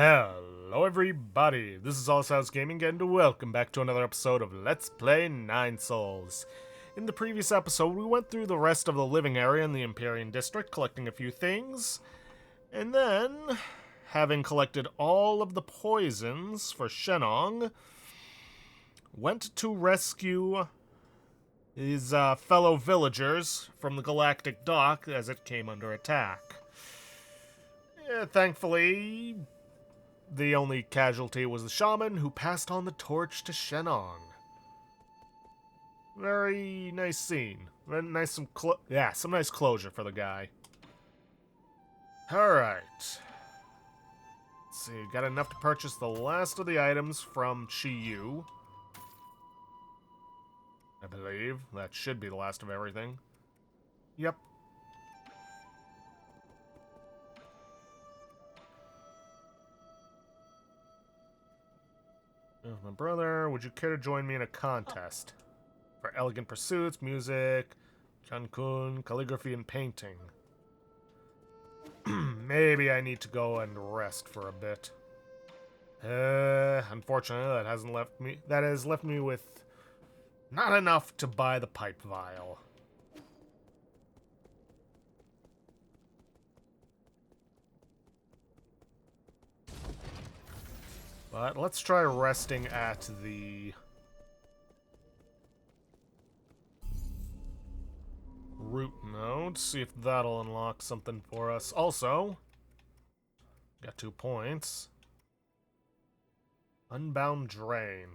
Hello everybody, this is Allshouse Gaming and welcome back to another episode of Let's Play Nine Souls. In the previous episode, we went through the rest of the living area in the Empyrean District, collecting a few things, and then, having collected all of the poisons for Shenong, went to rescue his fellow villagers from the Galactic Dock as it came under attack. Thankfully, the only casualty was the shaman, who passed on the torch to Shenong. Very nice scene. Very nice, some nice closure for the guy. Alright. Let's see, got enough to purchase the last of the items from Chi-Yu. I believe. That should be the last of everything. Yep. My brother, would you care to join me in a contest? For elegant pursuits, music, Cancun, calligraphy, and painting. Maybe I need to go and rest for a bit. Unfortunately, that has left me with not enough to buy the pipe vial. But let's try resting at the root node, see if that'll unlock something for us. Also, got 2 points. Unbound Drain.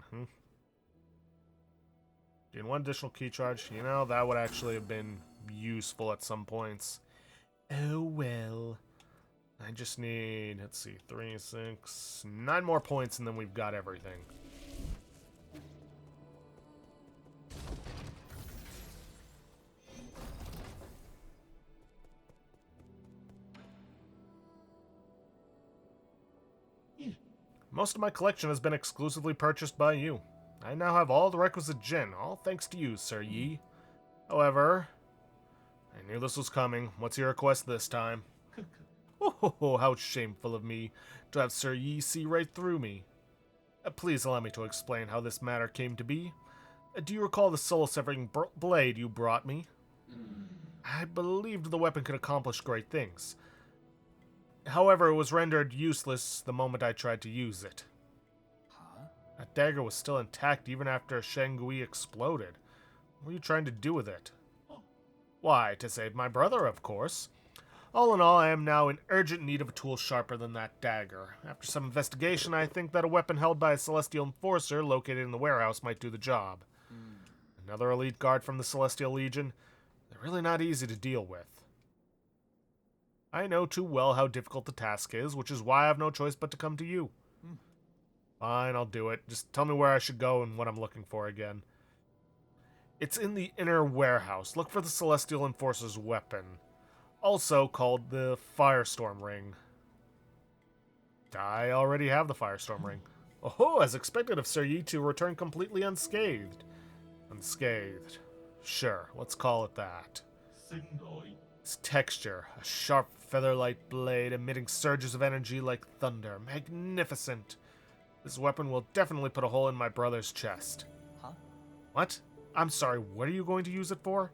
Gain 1 additional key charge. You know, that would actually have been useful at some points. Oh well. I just need, let's see, 3, 6, 9 more points and then we've got everything. Most of my collection has been exclusively purchased by you. I now have all the requisite gin, all thanks to you, Sir Yi. However, I knew this was coming. What's your request this time? Oh, how shameful of me to have Sir Yi see right through me. Please allow me to explain how this matter came to be. Do you recall the soul-severing blade you brought me? I believed the weapon could accomplish great things. However, it was rendered useless the moment I tried to use it. That dagger was still intact even after Shangui exploded. What were you trying to do with it? Why, to save my brother, of course. All in all, I am now in urgent need of a tool sharper than that dagger. After some investigation, I think that a weapon held by a Celestial Enforcer located in the warehouse might do the job. Another elite guard from the Celestial Legion? They're really not easy to deal with. I know too well how difficult the task is, which is why I have no choice but to come to you. Fine, I'll do it. Just tell me where I should go and what I'm looking for again. It's in the inner warehouse. Look for the Celestial Enforcer's weapon. Also called the Firestorm Ring. I already have the Firestorm Ring. Oh, as expected of Sir Yi to return completely unscathed. Unscathed. Sure, let's call it that. Its texture, a sharp feather-light blade emitting surges of energy like thunder. Magnificent. This weapon will definitely put a hole in my brother's chest. Huh? What? I'm sorry, what are you going to use it for?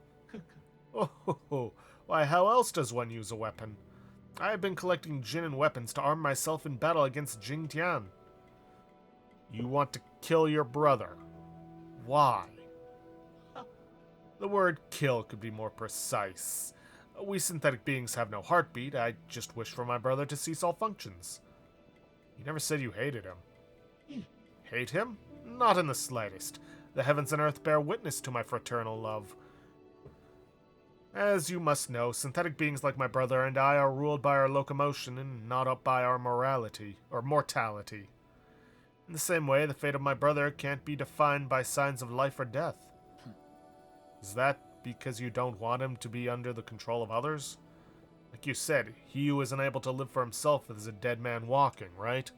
Oh, why, how else does one use a weapon? I have been collecting Jin and weapons to arm myself in battle against Jing Tian. You want to kill your brother. Why? The word kill could be more precise. We synthetic beings have no heartbeat. I just wish for my brother to cease all functions. You never said you hated him. Hate him? Not in the slightest. The heavens and earth bear witness to my fraternal love. As you must know, synthetic beings like my brother and I are ruled by our locomotion and not up by our morality, or mortality. In the same way, the fate of my brother can't be defined by signs of life or death. Is that because you don't want him to be under the control of others? Like you said, he who is unable to live for himself is a dead man walking, right?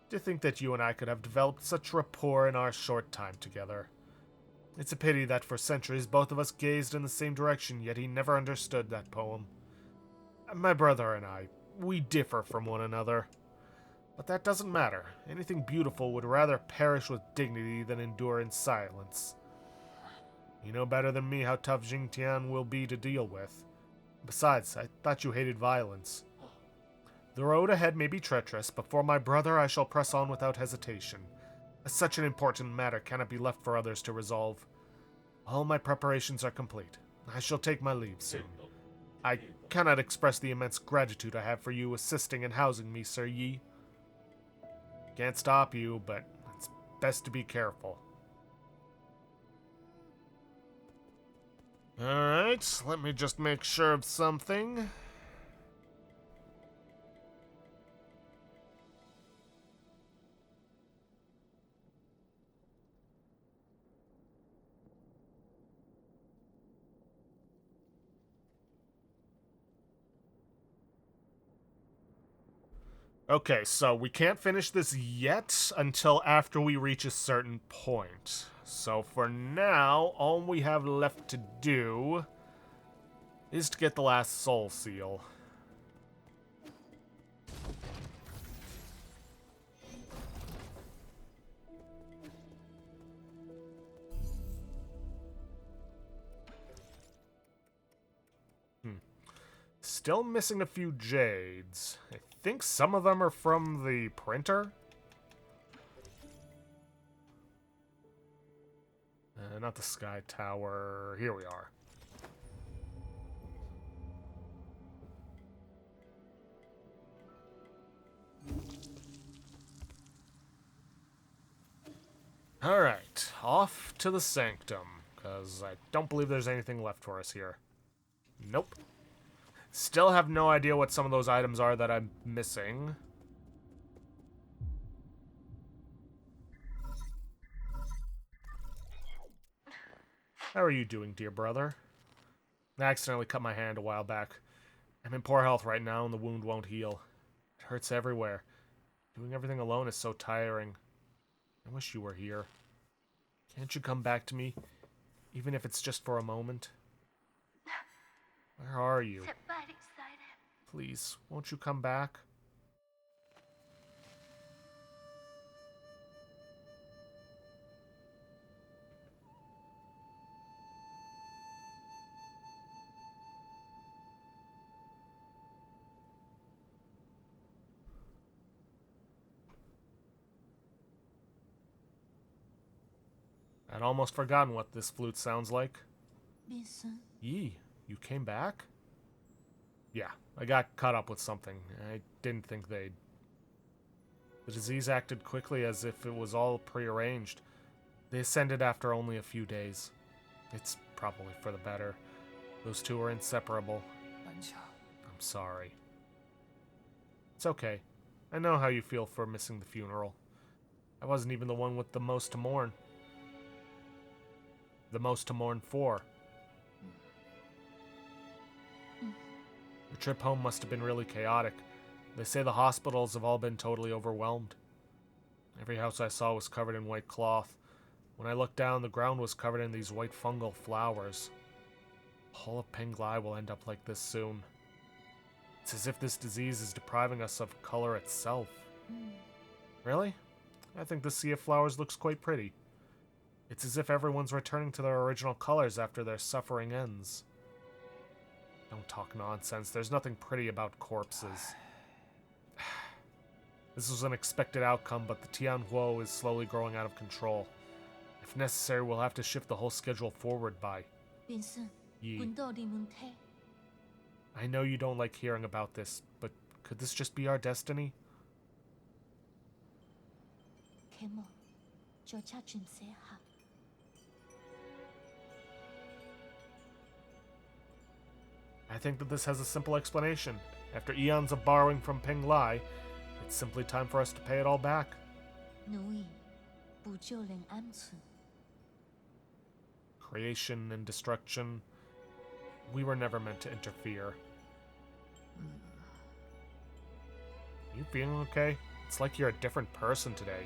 To think that you and I could have developed such rapport in our short time together. It's a pity that for centuries both of us gazed in the same direction, yet he never understood that poem. My brother and I, we differ from one another. But that doesn't matter. Anything beautiful would rather perish with dignity than endure in silence. You know better than me how tough Jingtian will be to deal with. Besides, I thought you hated violence. The road ahead may be treacherous, but for my brother I shall press on without hesitation. Such an important matter cannot be left for others to resolve. All my preparations are complete. I shall take my leave soon. I cannot express the immense gratitude I have for you assisting and housing me, Sir Yi. Can't stop you, but it's best to be careful. Alright, let me just make sure of something. Okay, so we can't finish this yet until after we reach a certain point. So for now, all we have left to do is to get the last soul seal. Still missing a few jades. I think some of them are from the printer. Not the Sky Tower. Here we are. Alright, off to the Sanctum, because I don't believe there's anything left for us here. Nope. Still have no idea what some of those items are that I'm missing. How are you doing, dear brother? I accidentally cut my hand a while back. I'm in poor health right now and the wound won't heal. It hurts everywhere. Doing everything alone is so tiring. I wish you were here. Can't you come back to me? Even if it's just for a moment? Where are you? Please, won't you come back? I'd almost forgotten what this flute sounds like. Yi, you came back? Yeah, I got caught up with something. I didn't think they'd... The disease acted quickly as if it was all prearranged. They ascended after only a few days. It's probably for the better. Those two are inseparable. I'm sorry. It's okay. I know how you feel for missing the funeral. I wasn't even the one with the most to mourn. The most to mourn for. The trip home must have been really chaotic. They say the hospitals have all been totally overwhelmed. Every house I saw was covered in white cloth. When I looked down, the ground was covered in these white fungal flowers. The whole of Penglai will end up like this soon. It's as if this disease is depriving us of color itself. Really? I think the sea of flowers looks quite pretty. It's as if everyone's returning to their original colors after their suffering ends. Don't talk nonsense. There's nothing pretty about corpses. This was an expected outcome, but the Tianhuo is slowly growing out of control. If necessary, we'll have to shift the whole schedule forward by... Yi. I know you don't like hearing about this, but could this just be our destiny? I think that this has a simple explanation. After eons of borrowing from Penglai, it's simply time for us to pay it all back. Creation and destruction. We were never meant to interfere. You feeling okay? It's like you're a different person today.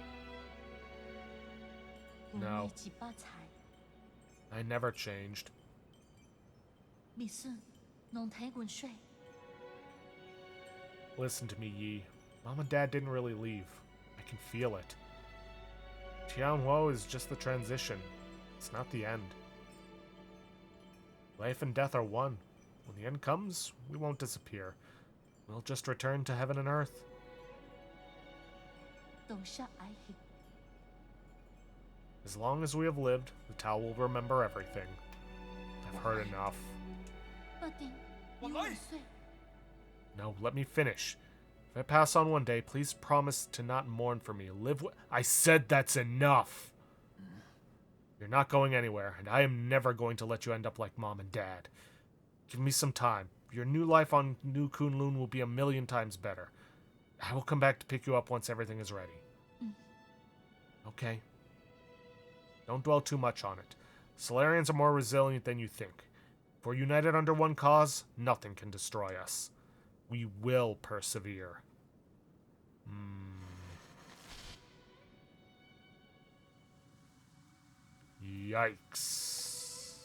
No. I never changed. Listen to me, Yi. Mom and Dad didn't really leave. I can feel it. Tianhuo is just the transition. It's not the end. Life and death are one. When the end comes, we won't disappear. We'll just return to heaven and earth. As long as we have lived, the Tao will remember everything. I've heard enough. No, let me finish. If I pass on one day, please promise to not mourn for me. I said that's enough! You're not going anywhere, and I am never going to let you end up like Mom and Dad. Give me some time. Your new life on New Kunlun will be 1,000,000 times better. I will come back to pick you up once everything is ready. Okay. Don't dwell too much on it. Solarians are more resilient than you think. If we're united under one cause, nothing can destroy us. We will persevere. Yikes.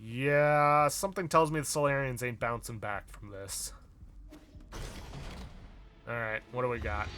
Yeah, something tells me the Solarians ain't bouncing back from this. Alright, what do we got?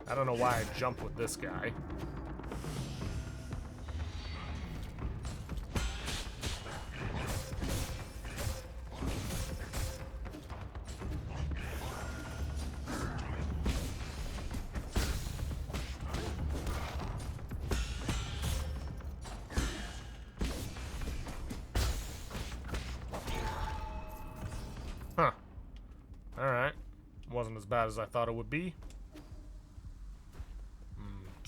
I don't know why I jumped with this guy. Huh. Alright. Wasn't as bad as I thought it would be.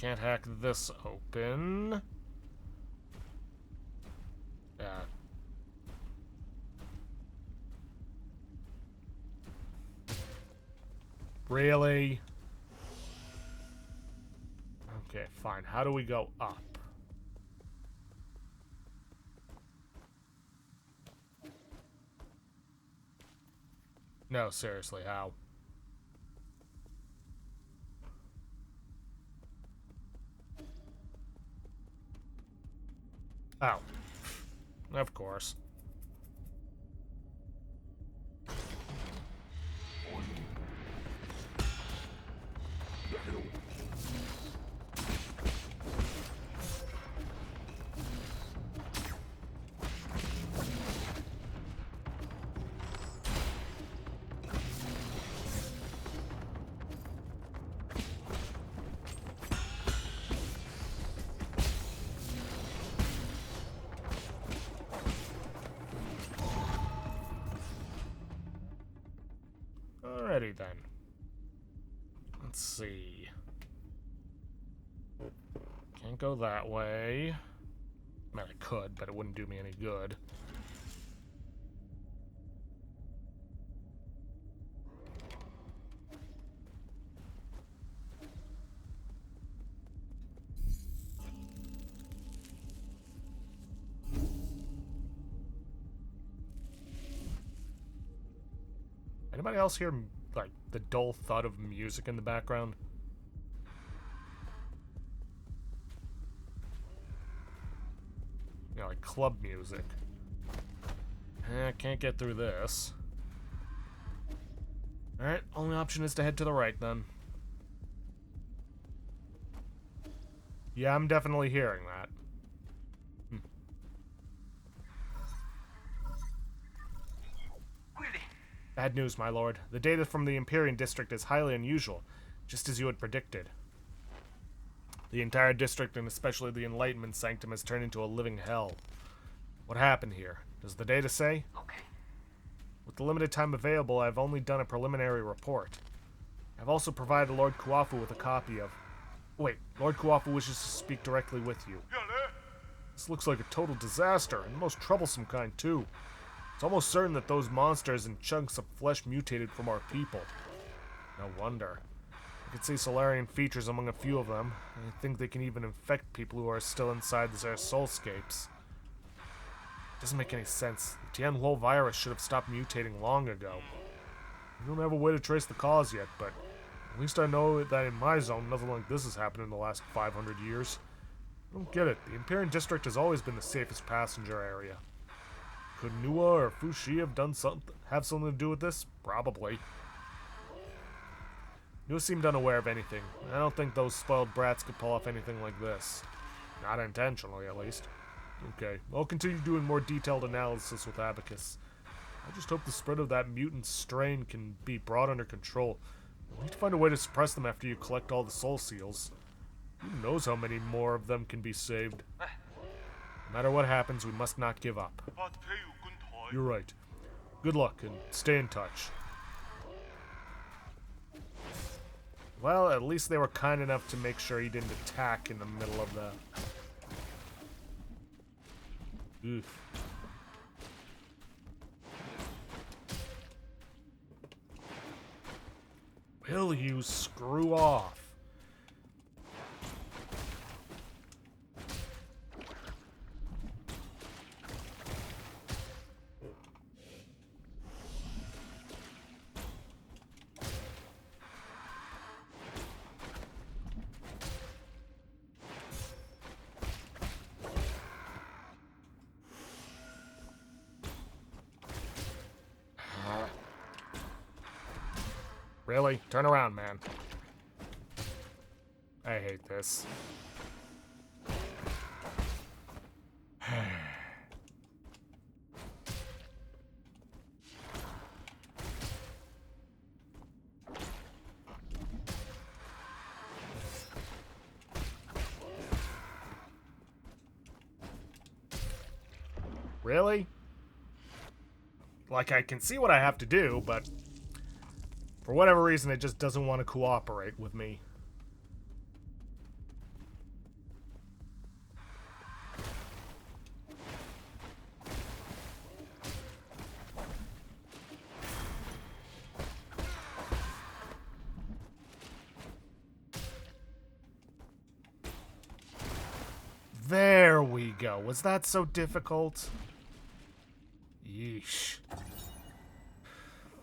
Can't hack this open. Yeah. Really? Okay, fine. How do we go up? No, seriously, how? Oh. Of course. Alrighty then. Let's see. Can't go that way. I mean, I could, but it wouldn't do me any good. Anybody else hear, like, the dull thud of music in the background? You know, like club music. Can't get through this. Alright, only option is to head to the right, then. Yeah, I'm definitely hearing that. Bad news, my lord. The data from the Empyrean district is highly unusual, just as you had predicted. The entire district, and especially the Enlightenment Sanctum, has turned into a living hell. What happened here? Does the data say? Okay. With the limited time available, I've only done a preliminary report. I've also provided Lord Kuafu with a copy of... Wait, Lord Kuafu wishes to speak directly with you. This looks like a total disaster, and the most troublesome kind, too. It's almost certain that those monsters and chunks of flesh mutated from our people. No wonder. I can see Solarian features among a few of them. I think they can even infect people who are still inside their soulscapes. It doesn't make any sense. The Tianhuo virus should have stopped mutating long ago. We don't have a way to trace the cause yet, but at least I know that in my zone, nothing like this has happened in the last 500 years. I don't get it. The Empyrean District has always been the safest passenger area. Could Nuwa or Fushi have something to do with this? Probably. Nuwa seemed unaware of anything. I don't think those spoiled brats could pull off anything like this. Not intentionally, at least. Okay, I'll continue doing more detailed analysis with Abacus. I just hope the spread of that mutant strain can be brought under control. You'll need to find a way to suppress them after you collect all the soul seals. Who knows how many more of them can be saved? No matter what happens, we must not give up. You're right. Good luck, and stay in touch. Well, at least they were kind enough to make sure he didn't attack in the middle of the... Oof. Will you screw off? Really? Turn around, man. I hate this. Really? Like, I can see what I have to do, but for whatever reason, it just doesn't want to cooperate with me. There we go. Was that so difficult? Yeesh.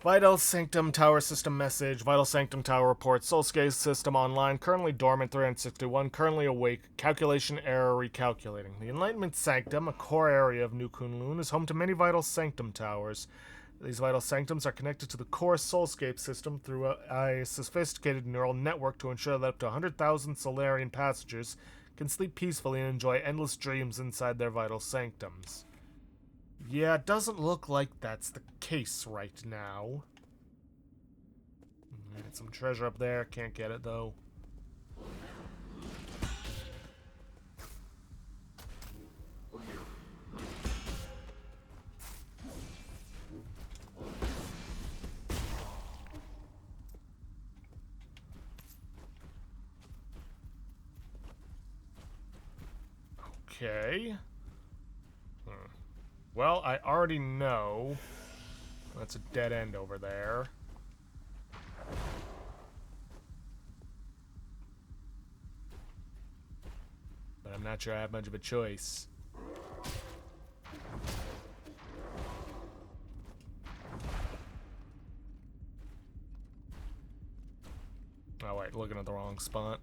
Vital Sanctum Tower System message. Vital Sanctum Tower report. Soulscape system online. Currently dormant 361. Currently awake. Calculation error recalculating. The Enlightenment Sanctum, a core area of New Kunlun, is home to many Vital Sanctum towers. These Vital Sanctums are connected to the core Soulscape system through a sophisticated neural network to ensure that up to 100,000 Solarian passengers can sleep peacefully and enjoy endless dreams inside their Vital Sanctums. Yeah, it doesn't look like that's the case right now. Some treasure up there. Can't get it, though. Okay. Well, I already know that's a dead end over there. But I'm not sure I have much of a choice. Oh wait, looking at the wrong spot.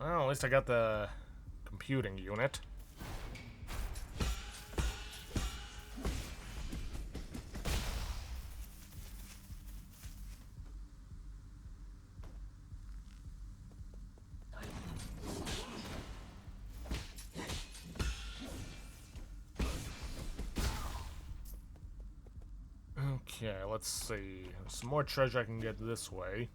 Well, at least I got the computing unit. Okay, let's see. There's some more treasure I can get this way.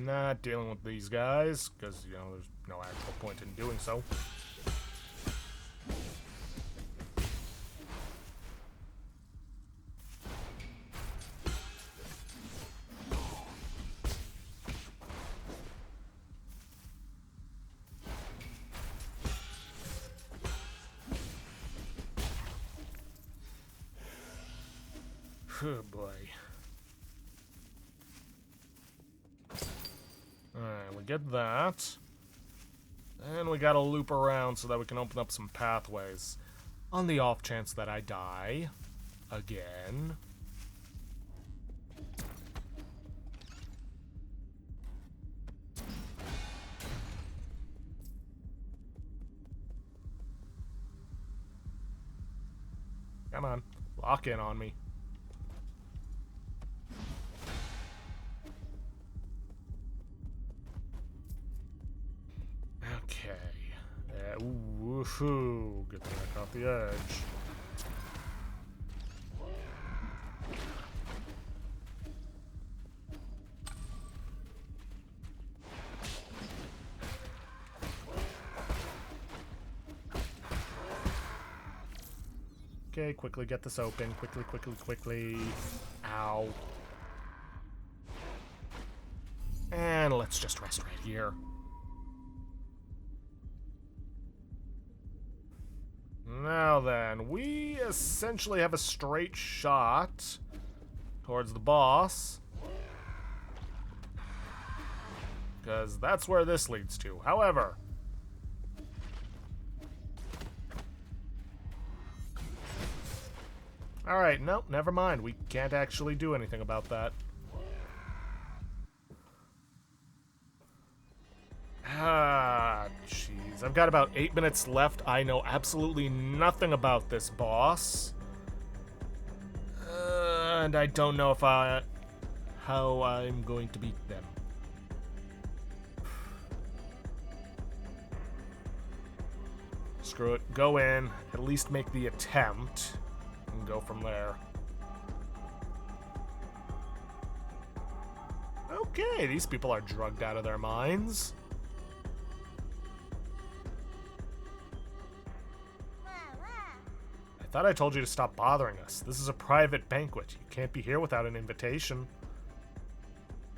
not dealing with these guys, because, you know, there's no actual point in doing so. Oh boy. Alright, we get that. And we gotta loop around so that we can open up some pathways. On the off chance that I die. Again. Come on. Lock in on me. Woohoo! Get the heck off the edge. Okay, quickly get this open. Quickly, quickly, quickly. Ow. And let's just rest right here. Now then, we essentially have a straight shot towards the boss. Because that's where this leads to. However, alright, nope, never mind. We can't actually do anything about that. Ah, jeez. I've got about 8 minutes left. I know absolutely nothing about this boss. And I don't know if how I'm going to beat them. Screw it. Go in. At least make the attempt. And go from there. Okay, these people are drugged out of their minds. I thought I told you to stop bothering us. This is a private banquet. You can't be here without an invitation.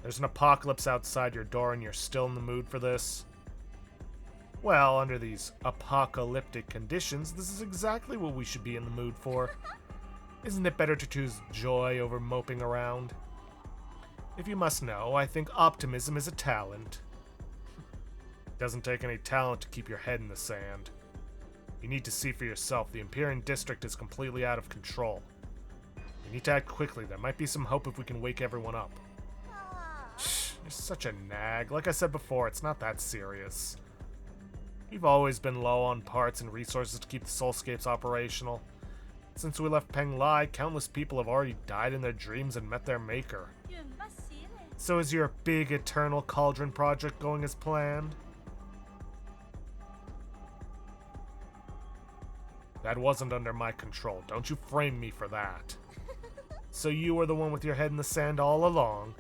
There's an apocalypse outside your door and you're still in the mood for this? Well, under these apocalyptic conditions, this is exactly what we should be in the mood for. Isn't it better to choose joy over moping around? If you must know, I think optimism is a talent. It doesn't take any talent to keep your head in the sand. You need to see for yourself. The Empyrean District is completely out of control. We need to act quickly. There might be some hope if we can wake everyone up. You're such a nag. Like I said before, it's not that serious. We've always been low on parts and resources to keep the Soulscapes operational. Since we left Penglai, countless people have already died in their dreams and met their maker. So is your big Eternal Cauldron project going as planned? That wasn't under my control. Don't you frame me for that. So you were the one with your head in the sand all along?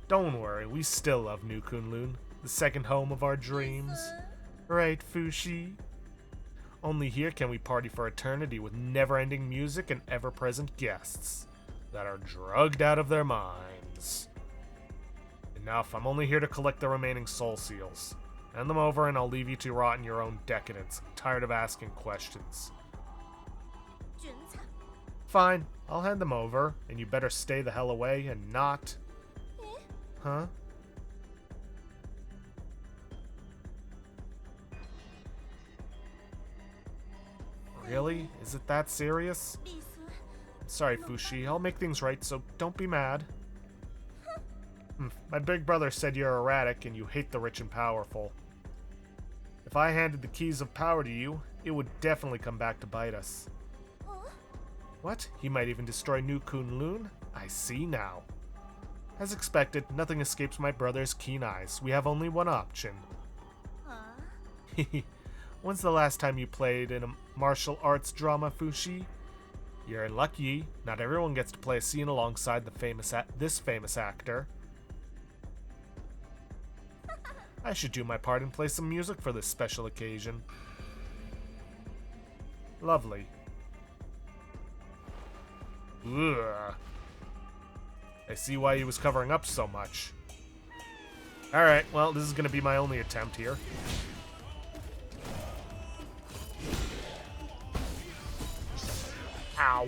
Don't worry, we still love New Kunlun, the second home of our dreams. Right, Fushi? Only here can we party for eternity with never-ending music and ever-present guests that are drugged out of their minds. Enough, I'm only here to collect the remaining soul seals. Hand them over and I'll leave you to rot in your own decadence. I'm tired of asking questions. Fine, I'll hand them over, and you better stay the hell away and not... Huh? Really? Is it that serious? Sorry, Fushi, I'll make things right, so don't be mad. My big brother said you're erratic and you hate the rich and powerful. If I handed the keys of power to you, it would definitely come back to bite us. What? He might even destroy New Kunlun? I see now. As expected, nothing escapes my brother's keen eyes. We have only one option. When's the last time you played in a martial arts drama, Fushi? You're lucky. Not everyone gets to play a scene alongside this famous actor. I should do my part and play some music for this special occasion. Lovely. Ugh. I see why he was covering up so much. Alright, well, this is going to be my only attempt here. Ow.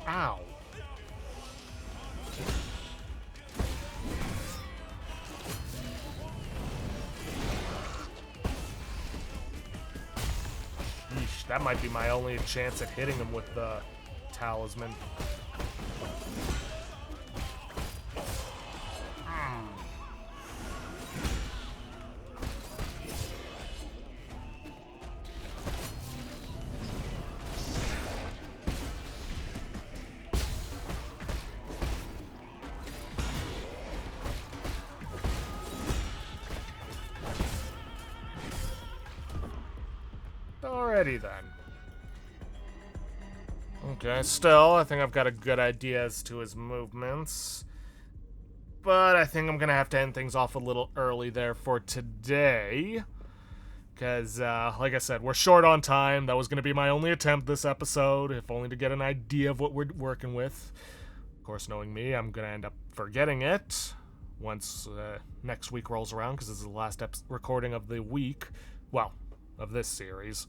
Ow. Yeesh, that might be my only chance at hitting him with the talisman. Alrighty then. Okay, still, I think I've got a good idea as to his movements. But I think I'm gonna have to end things off a little early there for today. Because, like I said, we're short on time. That was gonna be my only attempt this episode, if only to get an idea of what we're working with. Of course, knowing me, I'm gonna end up forgetting it once next week rolls around, because this is the last recording of the week. Well, of this series.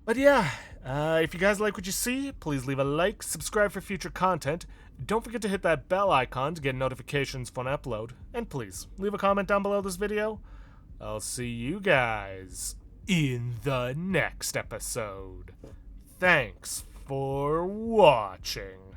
But yeah, if you guys like what you see, please leave a like, subscribe for future content, don't forget to hit that bell icon to get notifications for an upload, and please, leave a comment down below this video. I'll see you guys in the next episode. Thanks for watching.